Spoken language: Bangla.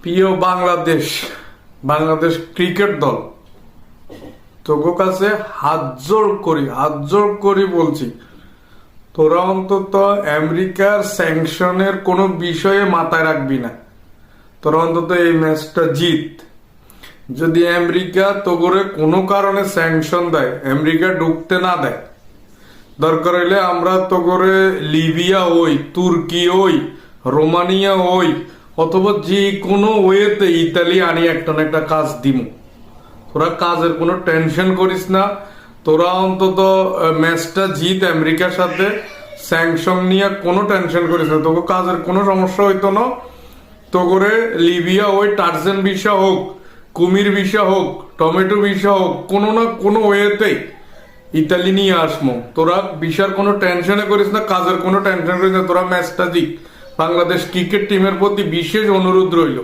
প্রিয় বাংলাদেশ বাংলাদেশ ক্রিকেট দল, তোর কাছে হাত জোর করি বলছি, তোরা অন্তত আমেরিকার স্যাংশনের কোনো বিষয়ে মাথায় রাখবি না। তোরা অন্তত এই ম্যাচটা জিত। যদি আমেরিকা তোগরে কোনো কারণে স্যাংশন দেয়, আমেরিকা ঢুকতে না দেয়, দরকার হইলে আমরা তোগরে লিবিয়া ওই, তুর্কি ওই, রোমানিয়া ওই, অথবা যে কোনো ওয়েতে ইতালি আনি একটা না একটা কাজ দিমু। তোরা কাজের কোনো টেনশন করিস না। তোরা অন্তত ম্যাচটা জিত আমেরিকার সাথে, স্যাংশন নিয়ে কোনো টেনশন করিস না। তোকে কাজের কোনো সমস্যা হইতো না। তো করে লিবিয়া ওই টার্জেন ভিসা হোক, কুমির ভিসা হোক, টমেটো ভিসা হোক, কোনো না কোনো ওয়েতেই ইতালি নিয়ে আসমো। তোরা ভিসার কোনো টেনশনে করিস না, কাজের কোনো টেনশন করিস না। তোরা ম্যাচটা জিত। বাংলাদেশ ক্রিকেট টিমের প্রতি বিশেষ অনুরোধ রইল।